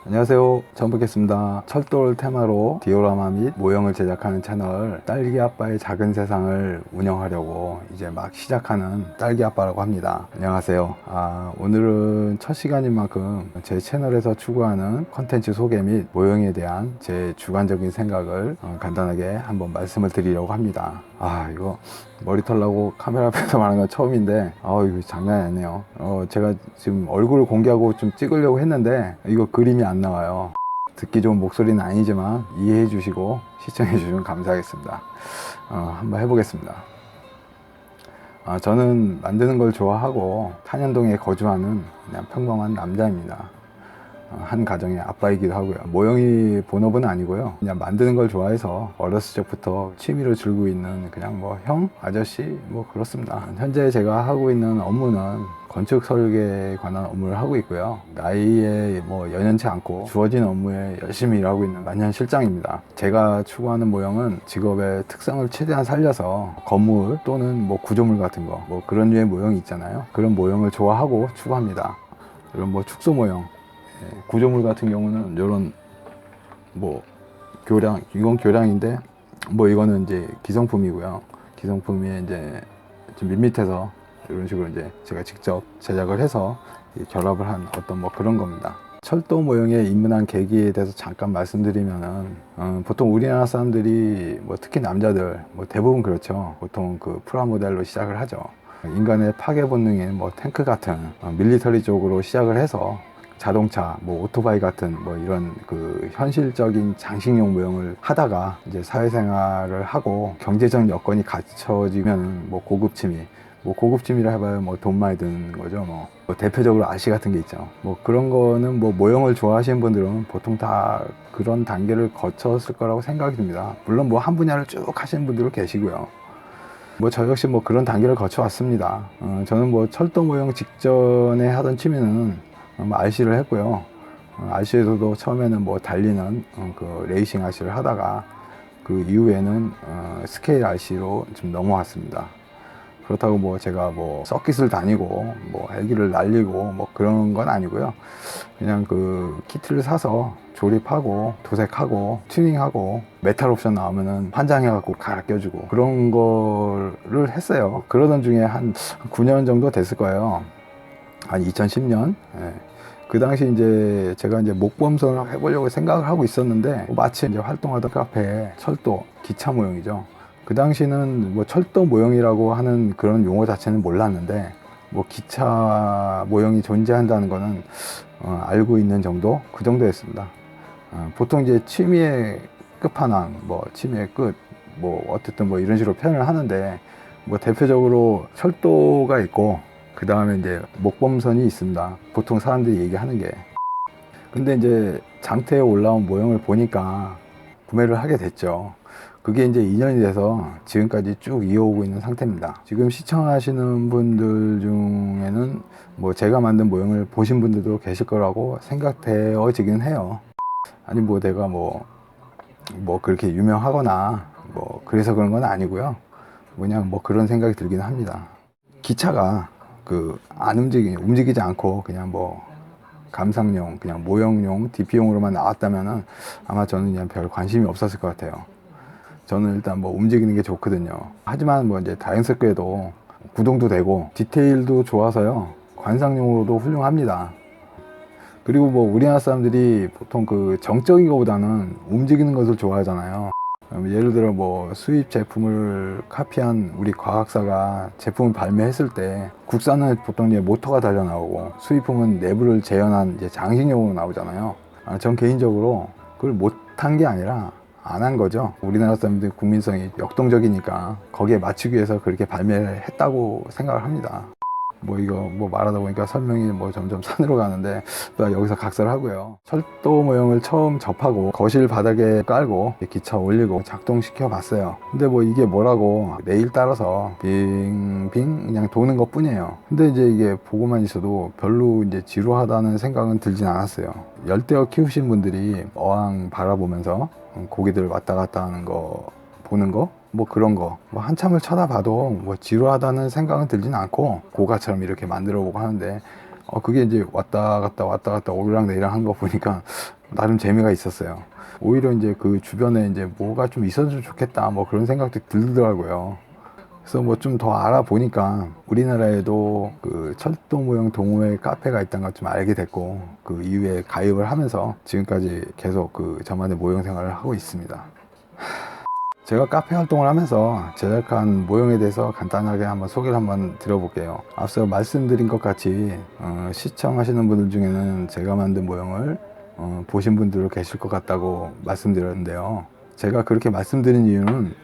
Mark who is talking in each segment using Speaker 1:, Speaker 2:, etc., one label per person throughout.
Speaker 1: 안녕하세요. 처음 뵙겠습니다. 철도를 테마로 디오라마 및 모형을 제작하는 채널 딸기 아빠의 작은 세상을 운영하려고 이제 막 시작하는 딸기 아빠라고 합니다. 안녕하세요. 오늘은 첫 시간인 만큼 제 채널에서 추구하는 컨텐츠 소개 및 모형에 대한 제 주관적인 생각을 간단하게 한번 말씀을 드리려고 합니다. 이거 머리털 나고 카메라 앞에서 말하는 건 처음인데 이거 장난이 아니네요. 제가 지금 얼굴을 공개하고 좀 찍으려고 했는데 이거 그림이 안 나와요. 듣기 좋은 목소리는 아니지만 이해해 주시고 시청해 주시면 감사하겠습니다. 한번 해보겠습니다. 저는 만드는 걸 좋아하고 탄현동에 거주하는 그냥 평범한 남자입니다. 한 가정의 아빠이기도 하고요. 모형이 본업은 아니고요. 그냥 만드는 걸 좋아해서 어렸을 적부터 취미로 즐기고 있는 그냥 뭐 형, 아저씨 뭐 그렇습니다. 현재 제가 하고 있는 업무는 건축 설계에 관한 업무를 하고 있고요. 나이에 뭐 연연치 않고 주어진 업무에 열심히 일하고 있는 만년 실장입니다. 제가 추구하는 모형은 직업의 특성을 최대한 살려서 건물 또는 뭐 구조물 같은 거 뭐 그런 류의 모형이 있잖아요. 그런 모형을 좋아하고 추구합니다. 이런 뭐 축소 모형, 구조물 같은 경우는 이런 뭐 교량, 이건 교량인데 뭐 이거는 이제 기성품이고요. 기성품이 이제 좀 밋밋해서 이런 식으로 이제 제가 직접 제작을 해서 결합을 한 어떤 뭐 그런 겁니다. 철도 모형에 입문한 계기에 대해서 잠깐 말씀드리면은 보통 우리나라 사람들이 뭐 특히 남자들 뭐 대부분 그렇죠. 보통 그 프라모델로 시작을 하죠. 인간의 파괴 본능인 뭐 탱크 같은 밀리터리 쪽으로 시작을 해서 자동차, 뭐 오토바이 같은 뭐 이런 그 현실적인 장식용 모형을 하다가 이제 사회생활을 하고 경제적 여건이 갖춰지면 뭐 고급 취미, 뭐 고급 취미라 해봐야 뭐 돈 많이 드는 거죠. 뭐 대표적으로 RC 같은 게 있죠. 뭐 그런 거는 뭐 모형을 좋아하시는 분들은 보통 다 그런 단계를 거쳤을 거라고 생각이 듭니다. 물론 뭐 한 분야를 쭉 하시는 분들도 계시고요. 뭐 저 역시 뭐 그런 단계를 거쳐왔습니다. 저는 뭐 철도 모형 직전에 하던 취미는 RC를 했고요. RC에서도 처음에는 뭐 달리는 그 레이싱 RC를 하다가 그 이후에는 스케일 RC로 좀 넘어왔습니다. 그렇다고 뭐 제가 뭐 서킷을 다니고 뭐 헬기를 날리고 뭐 그런 건 아니고요. 그냥 그 키트를 사서 조립하고 도색하고 튜닝하고 메탈 옵션 나오면은 환장해갖고 갈아 껴주고 그런 거를 했어요. 그러던 중에 한 9년 정도 됐을 거예요. 한 2010년. 그 당시 이제 제가 이제 목범선을 해보려고 생각을 하고 있었는데 마치 이제 활동하던 카페에 철도 기차 모형이죠. 그 당시는 뭐 철도 모형이라고 하는 그런 용어 자체는 몰랐는데 뭐 기차 모형이 존재한다는 거는 알고 있는 정도, 그 정도였습니다. 보통 이제 취미의 끝판왕, 뭐 취미의 끝, 뭐 어쨌든 뭐 이런 식으로 표현을 하는데 뭐 대표적으로 철도가 있고 그 다음에 이제 목범선이 있습니다. 보통 사람들이 얘기하는 게. 근데 이제 장터에 올라온 모형을 보니까 구매를 하게 됐죠. 그게 이제 2년이 돼서 지금까지 쭉 이어오고 있는 상태입니다. 지금 시청하시는 분들 중에는 뭐 제가 만든 모형을 보신 분들도 계실 거라고 생각되어지긴 해요. 아니 뭐 내가 뭐 그렇게 유명하거나 뭐 그래서 그런 건 아니고요. 그냥 뭐 그런 생각이 들긴 합니다. 기차가 안 움직이지 않고 그냥 뭐 감상용, 그냥 모형용, DP용으로만 나왔다면은 아마 저는 그냥 별 관심이 없었을 것 같아요. 저는 일단 뭐 움직이는 게 좋거든요. 하지만 뭐 이제 다행스럽게도 구동도 되고 디테일도 좋아서요. 관상용으로도 훌륭합니다. 그리고 뭐 우리나라 사람들이 보통 그 정적인 것보다는 움직이는 것을 좋아하잖아요. 예를 들어 뭐 수입 제품을 카피한 우리 과학사가 제품을 발매했을 때 국산은 보통 이제 모터가 달려 나오고 수입품은 내부를 재현한 이제 장식용으로 나오잖아요. 전 개인적으로 그걸 못한 게 아니라 안 한 거죠. 우리나라 사람들 국민성이 역동적이니까 거기에 맞추기 위해서 그렇게 발매를 했다고 생각을 합니다. 뭐 이거 뭐 말하다 보니까 설명이 뭐 점점 산으로 가는데 여기서 각설을 하고요. 철도 모형을 처음 접하고 거실 바닥에 깔고 기차 올리고 작동시켜 봤어요. 근데 뭐 이게 뭐라고 내일 따라서 빙빙 그냥 도는 것 뿐이에요. 근데 이제 이게 보고만 있어도 별로 이제 지루하다는 생각은 들진 않았어요. 열대어 키우신 분들이 어항 바라보면서 고기들 왔다 갔다 하는 거 보는 거 뭐 그런 거 뭐 한참을 쳐다봐도 뭐 지루하다는 생각은 들진 않고 고가처럼 이렇게 만들어 보고 하는데 그게 이제 왔다 갔다 오르락내리락 한 거 보니까 나름 재미가 있었어요. 오히려 이제 그 주변에 이제 뭐가 좀 있었으면 좋겠다 뭐 그런 생각도 들더라고요. 그래서 뭐 좀 더 알아보니까 우리나라에도 그 철도 모형 동호회 카페가 있다는 걸 좀 알게 됐고, 그 이후에 가입을 하면서 지금까지 계속 그 저만의 모형 생활을 하고 있습니다. 제가 카페 활동을 하면서 제작한 모형에 대해서 간단하게 한번 소개를 한번 드려볼게요. 앞서 말씀드린 것 같이 시청하시는 분들 중에는 제가 만든 모형을 보신 분들도 계실 것 같다고 말씀드렸는데요. 제가 그렇게 말씀드린 이유는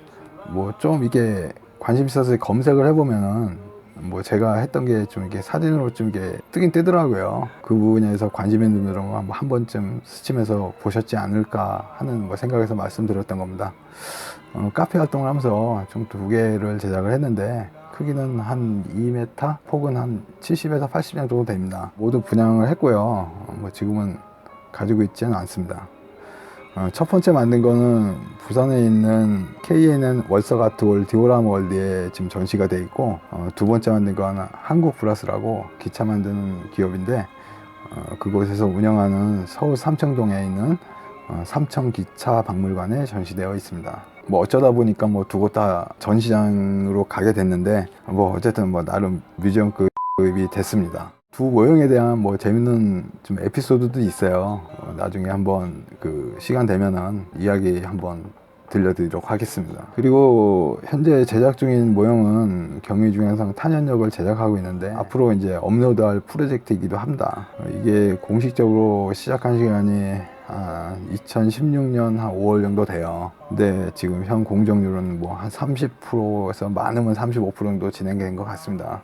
Speaker 1: 뭐 좀 이게 관심 있어서 검색을 해보면은 뭐 제가 했던 게 좀 이게 사진으로 좀 이게 뜨긴 뜨더라고요. 그 부분에서 관심 있는 분들은 한 번쯤 스치면서 보셨지 않을까 하는 뭐 생각에서 말씀드렸던 겁니다. 카페 활동을 하면서 총 2개를 제작을 했는데 크기는 한 2m, 폭은 한 70에서 80장 정도 됩니다. 모두 분양을 했고요. 뭐 지금은 가지고 있지는 않습니다. 첫 번째 만든 거는 부산에 있는 KNN 월서가트월 디오라마 월드에 지금 전시가 돼 있고, 두 번째 만든 거는 한국 브라스라고 기차 만드는 기업인데 그곳에서 운영하는 서울 삼청동에 있는 삼청기차박물관에 전시되어 있습니다. 뭐 어쩌다 보니까 뭐 두 곳 다 전시장으로 가게 됐는데 뭐 어쨌든 뭐 나름 뮤지엄급이 됐습니다. 두 모형에 대한 뭐 재밌는 좀 에피소드도 있어요. 나중에 한번 그 시간 되면은 이야기 한번 들려드리도록 하겠습니다. 그리고 현재 제작 중인 모형은 경의중앙선 탄현역을 제작하고 있는데 앞으로 이제 업로드할 프로젝트이기도 합니다. 이게 공식적으로 시작한 시간이 2016년 한 5월 정도 돼요. 근데 지금 현 공정률은 뭐 한 30%에서 많으면 35% 정도 진행된 것 같습니다.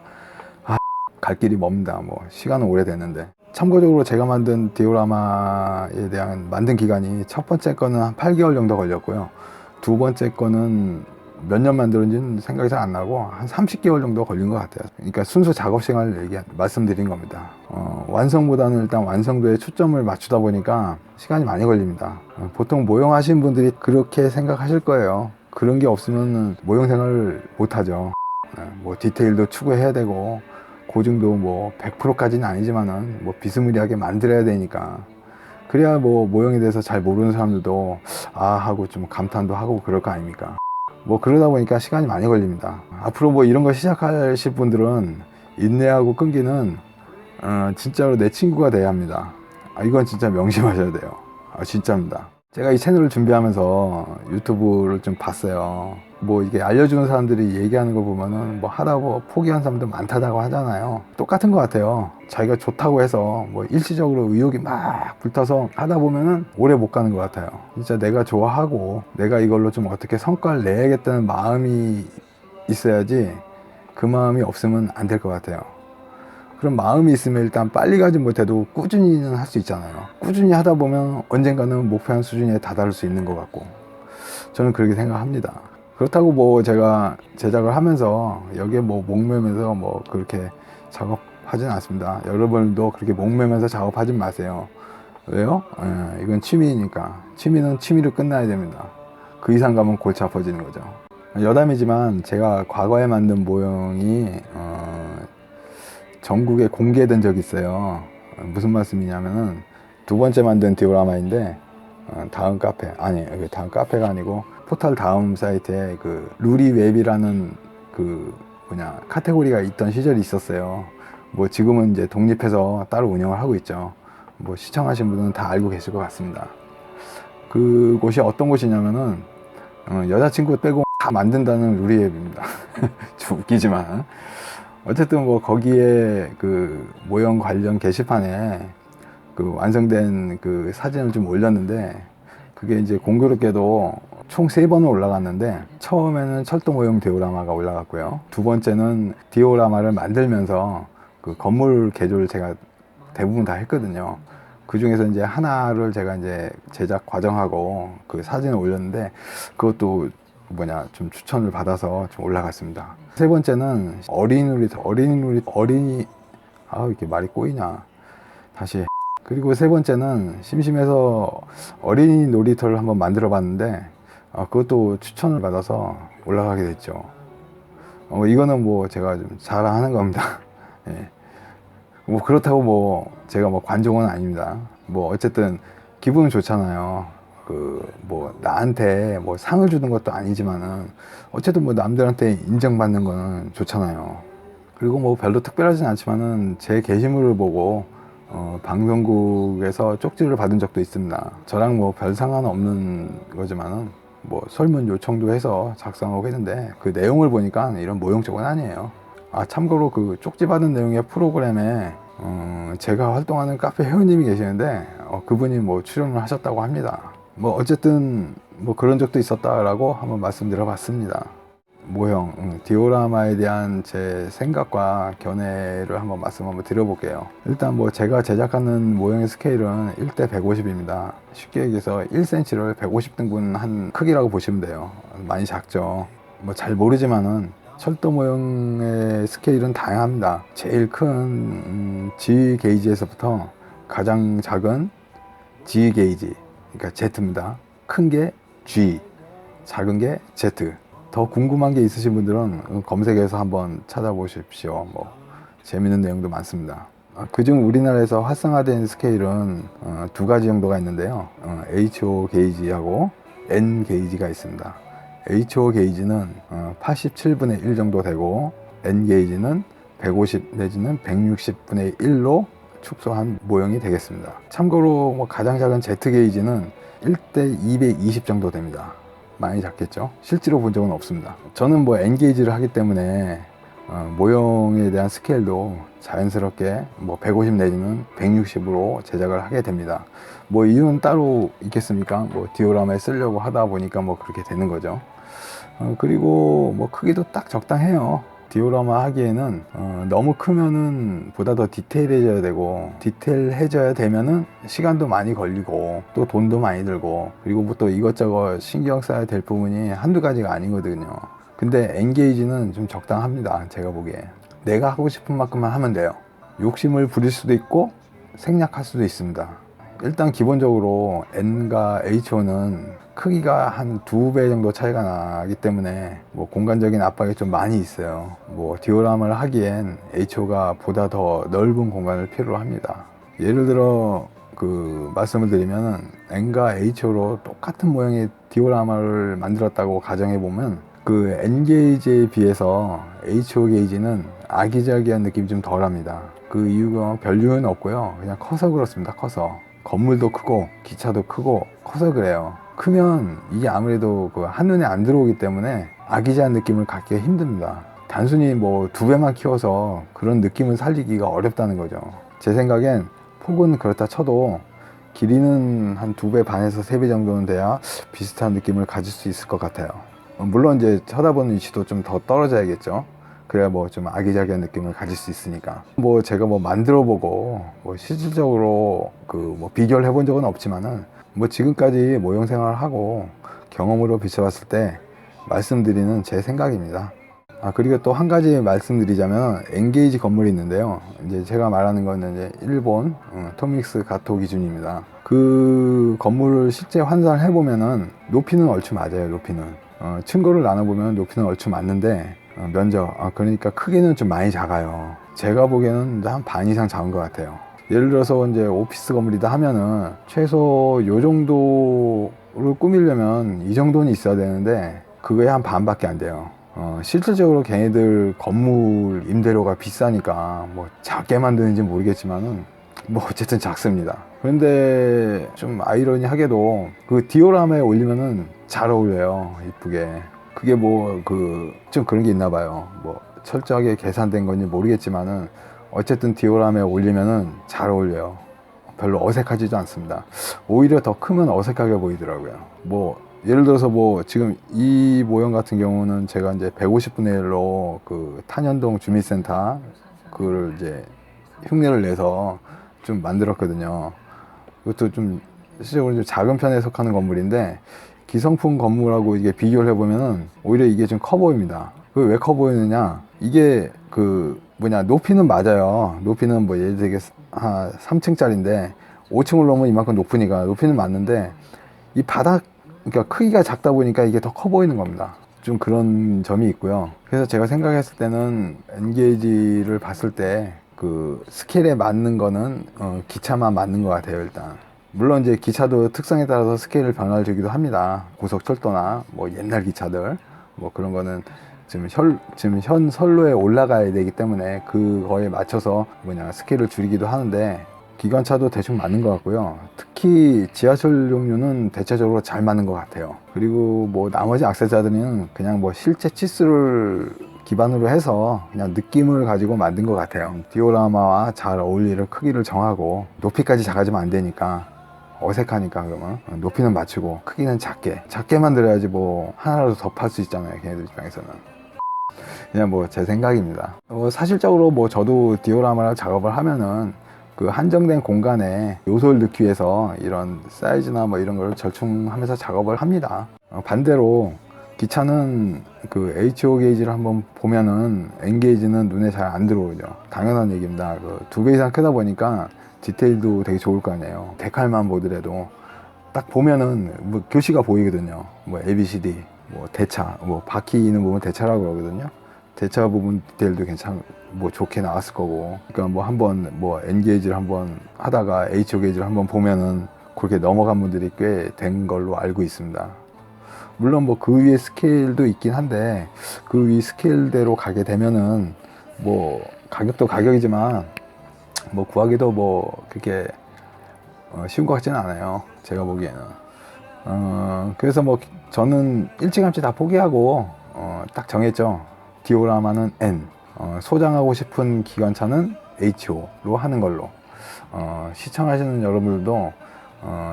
Speaker 1: 갈 길이 멉니다. 뭐 시간은 오래됐는데. 참고적으로 제가 만든 디오라마에 대한 만든 기간이 첫 번째 거는 한 8개월 정도 걸렸고요. 두 번째 거는 몇 년 만들었는지는 생각이 잘 안 나고 한 30개월 정도 걸린 것 같아요. 그러니까 순수 작업 시간을 말씀드린 겁니다. 완성보다는 일단 완성도에 초점을 맞추다 보니까 시간이 많이 걸립니다. 보통 모형 하시는 분들이 그렇게 생각하실 거예요. 그런 게 없으면 모형 생활을 못 하죠. 뭐 디테일도 추구해야 되고 고증도 뭐 100%까지는 아니지만은 뭐 비스무리하게 만들어야 되니까, 그래야 뭐 모형에 대해서 잘 모르는 사람들도 하고 좀 감탄도 하고 그럴 거 아닙니까. 뭐 그러다 보니까 시간이 많이 걸립니다. 앞으로 뭐 이런 거 시작하실 분들은 인내하고 끈기는 진짜로 내 친구가 돼야 합니다. 이건 진짜 명심하셔야 돼요. 진짜입니다. 제가 이 채널을 준비하면서 유튜브를 좀 봤어요. 뭐 이게 알려주는 사람들이 얘기하는 거 보면은 뭐 하다고 포기한 사람도 많다고 하잖아요. 똑같은 것 같아요. 자기가 좋다고 해서 뭐 일시적으로 의욕이 막 불타서 하다 보면은 오래 못 가는 것 같아요. 진짜 내가 좋아하고 내가 이걸로 좀 어떻게 성과를 내야겠다는 마음이 있어야지, 그 마음이 없으면 안 될 것 같아요. 그런 마음이 있으면 일단 빨리 가지 못해도 꾸준히는 할 수 있잖아요. 꾸준히 하다 보면 언젠가는 목표한 수준에 다다를 수 있는 것 같고, 저는 그렇게 생각합니다. 그렇다고 뭐 제가 제작을 하면서 여기에 뭐 목매면서 뭐 그렇게 작업하진 않습니다. 여러분도 그렇게 목매면서 작업하지 마세요. 왜요? 이건 취미니까. 취미는 취미로 끝나야 됩니다. 그 이상 가면 골치 아파지는 거죠. 여담이지만 제가 과거에 만든 모형이 전국에 공개된 적이 있어요. 무슨 말씀이냐면은 두 번째 만든 디오라마인데 다음 카페가 아니고 포털 다음 사이트에 그 루리웹이라는 그 카테고리가 있던 시절이 있었어요. 뭐 지금은 이제 독립해서 따로 운영을 하고 있죠. 뭐 시청하신 분은 다 알고 계실 것 같습니다. 그곳이 어떤 곳이냐면은 여자친구 빼고 다 만든다는 루리웹입니다. 좀 웃기지만 어쨌든 뭐 거기에 그 모형 관련 게시판에 그 완성된 그 사진을 좀 올렸는데, 그게 이제 공교롭게도 총 3번을 올라갔는데, 처음에는 철도 모형 디오라마가 올라갔고요. 두 번째는 디오라마를 만들면서 그 건물 개조를 제가 대부분 다 했거든요. 그 중에서 이제 하나를 제가 이제 제작 과정하고 그 사진을 올렸는데, 그것도 좀 추천을 받아서 좀 올라갔습니다. 세 번째는 이렇게 말이 꼬이냐. 다시. 그리고 세 번째는 심심해서 어린이 놀이터를 한번 만들어 봤는데, 그것도 추천을 받아서 올라가게 됐죠. 이거는 뭐 제가 좀 자랑하는 겁니다. 예. 뭐 그렇다고 뭐 제가 뭐 관종은 아닙니다. 뭐 어쨌든 기분은 좋잖아요. 그 뭐 나한테 뭐 상을 주는 것도 아니지만은 어쨌든 뭐 남들한테 인정받는 거는 좋잖아요. 그리고 뭐 별로 특별하진 않지만은 제 게시물을 보고 방송국에서 쪽지를 받은 적도 있습니다. 저랑 뭐 별 상관없는 거지만은 뭐 설문 요청도 해서 작성하고 했는데 그 내용을 보니까 이런 모형적은 아니에요. 아, 참고로 그 쪽지 받은 내용의 프로그램에 제가 활동하는 카페 회원님이 계시는데 그분이 뭐 출연을 하셨다고 합니다. 뭐 어쨌든 뭐 그런 적도 있었다라고 한번 말씀드려 봤습니다. 모형, 디오라마에 대한 제 생각과 견해를 한번 드려볼게요. 일단 뭐 제가 제작하는 모형의 스케일은 1대 150입니다. 쉽게 얘기해서 1cm를 150등분 한 크기라고 보시면 돼요. 많이 작죠. 뭐 잘 모르지만은 철도 모형의 스케일은 다양합니다. 제일 큰 G 게이지에서부터 가장 작은 G 게이지, 그러니까 Z입니다. 큰 게 G, 작은 게 Z. 더 궁금한 게 있으신 분들은 검색해서 한번 찾아보십시오. 뭐 재밌는 내용도 많습니다. 그중 우리나라에서 활성화된 스케일은 두 가지 정도가 있는데요. HO 게이지하고 N 게이지가 있습니다. HO 게이지는 87분의 1 정도 되고 N 게이지는 150 내지는 160분의 1로 축소한 모형이 되겠습니다. 참고로 뭐 가장 작은 Z 게이지는 1대 220 정도 됩니다. 많이 작겠죠. 실제로 본 적은 없습니다. 저는 뭐 N 게이지를 하기 때문에 모형에 대한 스케일도 자연스럽게 뭐 150 내지는 160으로 제작을 하게 됩니다. 뭐 이유는 따로 있겠습니까? 뭐 디오라마에 쓰려고 하다 보니까 뭐 그렇게 되는 거죠. 그리고 뭐 크기도 딱 적당해요. 디오라마 하기에는 너무 크면은 보다 더 디테일해져야 되고, 디테일해져야 되면은 시간도 많이 걸리고 또 돈도 많이 들고, 그리고 뭐 또 이것저것 신경 써야 될 부분이 한두 가지가 아니거든요. 근데 엔게이지는 좀 적당합니다. 제가 보기에 내가 하고 싶은 만큼만 하면 돼요. 욕심을 부릴 수도 있고 생략할 수도 있습니다. 일단 기본적으로 N과 HO는 크기가 한 2배 정도 차이가 나기 때문에 뭐 공간적인 압박이 좀 많이 있어요. 뭐 디오라마를 하기엔 HO가 보다 더 넓은 공간을 필요로 합니다. 예를 들어 그 말씀을 드리면은 N과 HO로 똑같은 모양의 디오라마를 만들었다고 가정해 보면 그 N 게이지에 비해서 HO 게이지는 아기자기한 느낌이 좀 덜합니다. 그 이유가 별 이유는 없고요. 그냥 커서 그렇습니다. 커서 건물도 크고 기차도 크고 커서 그래요. 크면 이게 아무래도 그 한눈에 안 들어오기 때문에 아기자한 느낌을 갖기가 힘듭니다. 단순히 뭐 2배만 키워서 그런 느낌을 살리기가 어렵다는 거죠. 제 생각엔 폭은 그렇다 쳐도 길이는 한 2배 반에서 3배 정도는 돼야 비슷한 느낌을 가질 수 있을 것 같아요. 물론 이제 쳐다보는 위치도 좀 더 떨어져야겠죠. 그래야 뭐 좀 아기자기한 느낌을 가질 수 있으니까. 뭐 제가 뭐 만들어 보고 뭐 실질적으로 그 뭐 비교를 해본 적은 없지만은 뭐 지금까지 모형 생활을 하고 경험으로 비춰봤을 때 말씀드리는 제 생각입니다. 그리고 또 한 가지 말씀드리자면 엔게이지 건물이 있는데요. 이제 제가 말하는 거는 이제 일본 토믹스 가토 기준입니다. 그 건물을 실제 환산을 해보면은 높이는 얼추 맞아요. 높이는 층고를 나눠보면 높이는 얼추 맞는데 면적 그러니까 크기는 좀 많이 작아요. 제가 보기에는 한 반 이상 작은 것 같아요. 예를 들어서 이제 오피스 건물이다 하면은 최소 요 정도를 꾸미려면 이 정도는 있어야 되는데 그거의 한 반밖에 안 돼요. 실질적으로 걔네들 건물 임대료가 비싸니까 뭐 작게 만드는지 모르겠지만은 뭐 어쨌든 작습니다. 그런데 좀 아이러니하게도 그 디오라마에 올리면은 잘 어울려요. 이쁘게. 그게 뭐 좀 그런 게 있나 봐요. 뭐 철저하게 계산된 건지 모르겠지만은 어쨌든 디오라마에 올리면은 잘 어울려요. 별로 어색하지도 않습니다. 오히려 더 크면 어색하게 보이더라고요. 뭐 예를 들어서 뭐 지금 이 모형 같은 경우는 제가 이제 150분의 1로 그 탄현동 주민센터 그걸 이제 흉내를 내서 좀 만들었거든요. 이것도 좀 실제로 좀 작은 편에 속하는 건물인데 기성품 건물하고 이게 비교를 해보면은 오히려 이게 좀 커 보입니다. 그 왜 커 보이느냐? 이게 높이는 맞아요. 높이는 뭐 예를 들게 한 3층짜리인데 5층을 넘으면 이만큼 높으니까 높이는 맞는데 이 바닥, 그러니까 크기가 작다 보니까 이게 더 커 보이는 겁니다. 좀 그런 점이 있고요. 그래서 제가 생각했을 때는 엔게이지를 봤을 때 그 스케일에 맞는 거는 기차만 맞는 것 같아요. 일단 물론 이제 기차도 특성에 따라서 스케일을 변화를 주기도 합니다. 고속철도나 뭐 옛날 기차들 뭐 그런 거는 지금 현 선로에 올라가야 되기 때문에 그거에 맞춰서 스케일을 줄이기도 하는데, 기관차도 대충 맞는 것 같고요. 특히 지하철 종류는 대체적으로 잘 맞는 것 같아요. 그리고 뭐 나머지 악세사리는 그냥 뭐 실제 치수를 기반으로 해서 그냥 느낌을 가지고 만든 것 같아요. 디오라마와 잘 어울리는 크기를 정하고, 높이까지 작아지면 안 되니까 어색하니까, 그러면 높이는 맞추고 크기는 작게 만들어야지 뭐 하나라도 더 팔 수 있잖아요, 걔네들 입장에서는. 그냥 뭐 제 생각입니다. 사실적으로 뭐 저도 디오라마를 작업을 하면은 그 한정된 공간에 요소를 넣기 위해서 이런 사이즈나 뭐 이런 걸 절충하면서 작업을 합니다. 반대로 기차는 그 HO 게이지를 한번 보면은 N 게이지는 눈에 잘 안 들어오죠. 당연한 얘기입니다. 그 2배 이상 크다 보니까 디테일도 되게 좋을 거 아니에요. 데칼만 보더라도 딱 보면은 뭐 교시가 보이거든요. 뭐 ABCD, 뭐 대차, 뭐 바퀴 있는 부분 대차라고 그러거든요. 대차 부분 디테일도 뭐 좋게 나왔을 거고. 그러니까 뭐 한번 뭐 N 게이지를 한번 하다가 HO 게이지를 한번 보면은 그렇게 넘어간 분들이 꽤 된 걸로 알고 있습니다. 물론 뭐 그 위에 스케일도 있긴 한데, 그 위 스케일대로 가게 되면은 뭐 가격도 가격이지만 뭐 구하기도 뭐 그렇게 쉬운 것 같지는 않아요, 제가 보기에는. 그래서 뭐 저는 일찌감치 다 포기하고 딱 정했죠. 디오라마는 N, 소장하고 싶은 기관차는 HO로 하는 걸로. 시청하시는 여러분들도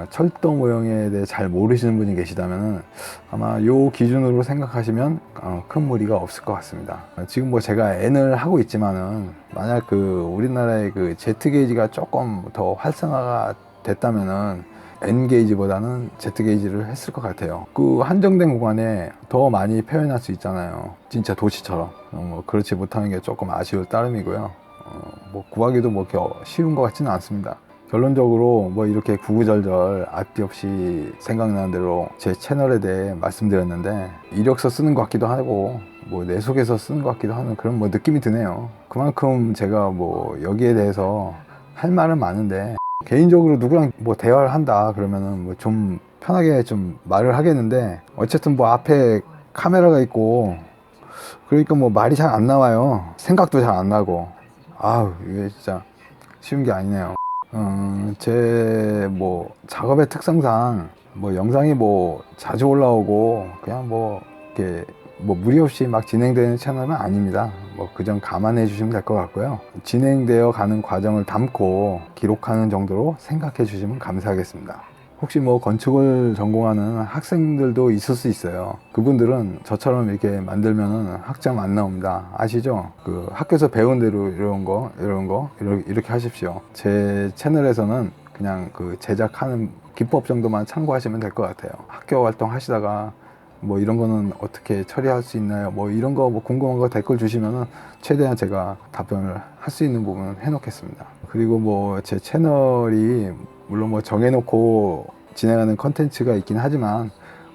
Speaker 1: 철도 모형에 대해 잘 모르시는 분이 계시다면 아마 요 기준으로 생각하시면 큰 무리가 없을 것 같습니다. 지금 뭐 제가 N을 하고 있지만은, 만약 그 우리나라의 그 Z 게이지가 조금 더 활성화가 됐다면은 N 게이지보다는 Z 게이지를 했을 것 같아요. 그 한정된 공간에 더 많이 표현할 수 있잖아요, 진짜 도시처럼. 뭐 그렇지 못하는 게 조금 아쉬울 따름이고요. 뭐 구하기도 뭐 쉬운 것 같지는 않습니다. 결론적으로 뭐 이렇게 구구절절 앞뒤 없이 생각나는 대로 제 채널에 대해 말씀드렸는데, 이력서 쓰는 것 같기도 하고 뭐 내 속에서 쓰는 것 같기도 하는 그런 뭐 느낌이 드네요. 그만큼 제가 뭐 여기에 대해서 할 말은 많은데, 개인적으로 누구랑 뭐 대화를 한다 그러면은 뭐 좀 편하게 좀 말을 하겠는데, 어쨌든 뭐 앞에 카메라가 있고 그러니까 뭐 말이 잘 안 나와요. 생각도 잘 안 나고. 아우, 이게 진짜 쉬운 게 아니네요. 제 뭐 작업의 특성상 뭐 영상이 뭐 자주 올라오고 그냥 뭐 이렇게 뭐 무리 없이 막 진행되는 채널은 아닙니다. 뭐 그 점 감안해 주시면 될 것 같고요. 진행되어 가는 과정을 담고 기록하는 정도로 생각해 주시면 감사하겠습니다. 혹시 뭐 건축을 전공하는 학생들도 있을 수 있어요. 그분들은 저처럼 이렇게 만들면은 학점 안 나옵니다. 아시죠? 그 학교에서 배운 대로 이렇게 하십시오. 제 채널에서는 그냥 그 제작하는 기법 정도만 참고하시면 될 것 같아요. 학교 활동 하시다가 뭐 이런 거는 어떻게 처리할 수 있나요? 뭐 이런 거 뭐 궁금한 거 댓글 주시면은 최대한 제가 답변을 할 수 있는 부분은 해놓겠습니다. 그리고 뭐 제 채널이 물론 뭐 정해놓고 진행하는 컨텐츠가 있긴 하지만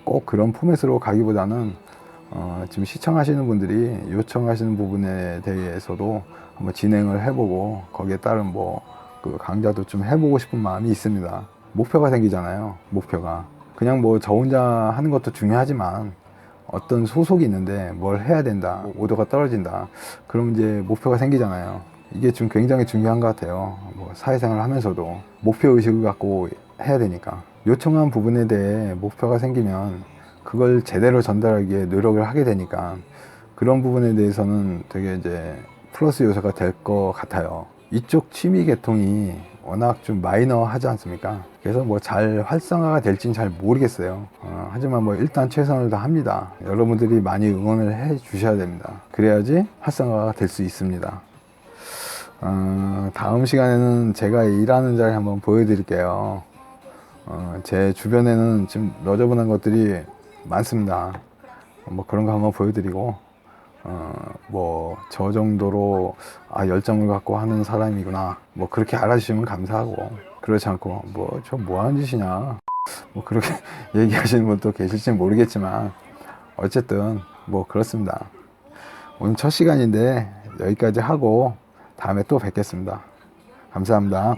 Speaker 1: 꼭 그런 포맷으로 가기보다는 지금 시청하시는 분들이 요청하시는 부분에 대해서도 한번 진행을 해보고, 거기에 따른 뭐 그 강좌도 좀 해보고 싶은 마음이 있습니다. 목표가 생기잖아요. 목표가 그냥 뭐 저 혼자 하는 것도 중요하지만 어떤 소속이 있는데 뭘 해야 된다, 오더가 떨어진다, 그럼 이제 목표가 생기잖아요. 이게 좀 굉장히 중요한 것 같아요. 뭐 사회생활을 하면서도 목표의식을 갖고 해야 되니까. 요청한 부분에 대해 목표가 생기면 그걸 제대로 전달하기 위해 노력을 하게 되니까, 그런 부분에 대해서는 되게 이제 플러스 요소가 될 것 같아요. 이쪽 취미 계통이 워낙 좀 마이너하지 않습니까? 그래서 뭐 잘 활성화가 될지는 잘 모르겠어요. 하지만 뭐 일단 최선을 다합니다. 여러분들이 많이 응원을 해 주셔야 됩니다. 그래야지 활성화가 될 수 있습니다. 다음 시간에는 제가 일하는 자리 한번 보여드릴게요. 제 주변에는 지금 너저분한 것들이 많습니다. 뭐 그런 거 한번 보여드리고, 뭐 저 정도로 열정을 갖고 하는 사람이구나, 뭐 그렇게 알아주시면 감사하고, 그렇지 않고 뭐 저 뭐 하는 짓이냐 뭐 그렇게 얘기하시는 분도 계실지 모르겠지만, 어쨌든 뭐 그렇습니다. 오늘 첫 시간인데 여기까지 하고 다음에 또 뵙겠습니다. 감사합니다.